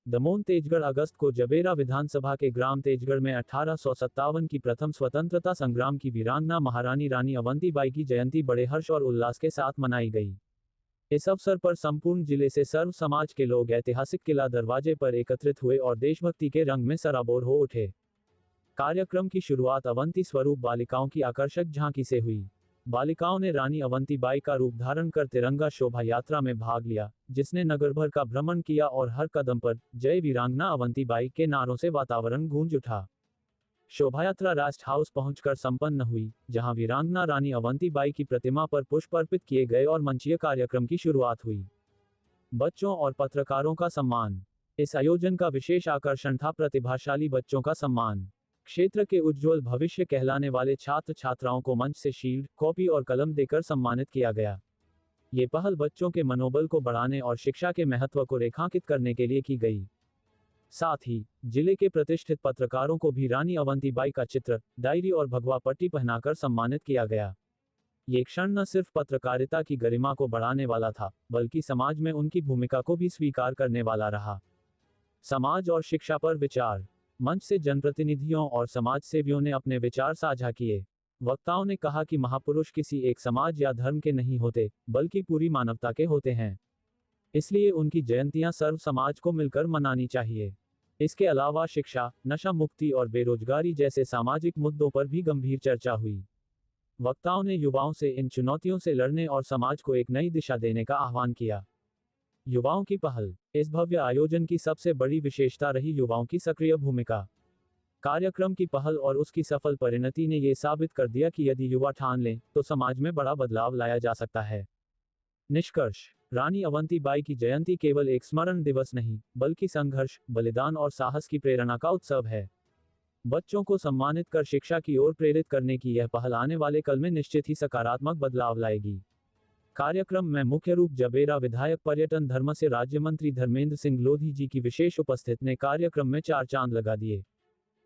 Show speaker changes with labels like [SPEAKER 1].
[SPEAKER 1] दमोह तेजगढ़ अगस्त को जबेरा विधानसभा के ग्राम तेजगढ़ में 1857 की प्रथम स्वतंत्रता संग्राम की वीरांगना महारानी रानी अवंतीबाई की जयंती बड़े हर्ष और उल्लास के साथ मनाई गई। इस अवसर पर संपूर्ण जिले से सर्व समाज के लोग ऐतिहासिक किला दरवाजे पर एकत्रित हुए और देशभक्ति के रंग में सराबोर हो उठे। कार्यक्रम की शुरुआत अवंती स्वरूप बालिकाओं की आकर्षक झांकी से हुई। बालिकाओं ने रानी अवंतीबाई का रूप धारण कर तिरंगा शोभा यात्रा में भाग लिया, जिसने नगर भर का भ्रमण किया और हर कदम पर जय वीरांगना अवंतीबाई के नारों से वातावरण गूंज उठा। शोभायात्रा राष्ट्र हाउस पहुंचकर संपन्न हुई, जहां वीरांगना रानी अवंतीबाई की प्रतिमा पर पुष्प अर्पित किए गए और मंचीय कार्यक्रम की शुरुआत हुई। बच्चों और पत्रकारों का सम्मान। इस आयोजन का विशेष आकर्षण था प्रतिभाशाली बच्चों का सम्मान। क्षेत्र के उज्ज्वल भविष्य कहलाने वाले छात्र छात्राओं को मंच से शील्ड, कॉपी और कलम देकर सम्मानित किया गया। ये पहल बच्चों के मनोबल को बढ़ाने और शिक्षा के महत्व को रेखांकित करने के लिए की गई। साथ ही जिले के प्रतिष्ठित पत्रकारों को भी रानी अवंतीबाई का चित्र, डायरी और भगवा पट्टी पहनाकर सम्मानित किया गया। ये क्षण न सिर्फ पत्रकारिता की गरिमा को बढ़ाने वाला था, बल्कि समाज में उनकी भूमिका को भी स्वीकार करने वाला रहा। समाज और शिक्षा पर विचार। मंच से जनप्रतिनिधियों और समाज सेवियों ने अपने विचार साझा किए। वक्ताओं ने कहा कि महापुरुष किसी एक समाज या धर्म के नहीं होते, बल्कि पूरी मानवता के होते हैं। इसलिए उनकी जयंतियां सर्व समाज को मिलकर मनानी चाहिए। इसके अलावा शिक्षा, नशा मुक्ति और बेरोजगारी जैसे सामाजिक मुद्दों पर भी गंभीर चर्चा हुई। वक्ताओं ने युवाओं से इन चुनौतियों से लड़ने और समाज को एक नई दिशा देने का आह्वान किया। युवाओं की पहल। इस भव्य आयोजन की सबसे बड़ी विशेषता रही युवाओं की सक्रिय भूमिका। कार्यक्रम की पहल और उसकी सफल परिणति ने यह साबित कर दिया कि यदि युवा ठान लें, तो समाज में बड़ा बदलाव लाया जा सकता है। निष्कर्ष। रानी अवंतीबाई की जयंती केवल एक स्मरण दिवस नहीं, बल्कि संघर्ष, बलिदान और साहस की प्रेरणा का उत्सव है। बच्चों को सम्मानित कर शिक्षा की ओर प्रेरित करने की यह पहल आने वाले कल में निश्चित ही सकारात्मक बदलाव लाएगी। कार्यक्रम में मुख्य रूप जबेरा विधायक पर्यटन धर्म से राज्य मंत्री धर्मेंद्र सिंह लोधी जी की विशेष उपस्थिति ने कार्यक्रम में चार चांद लगा दिए।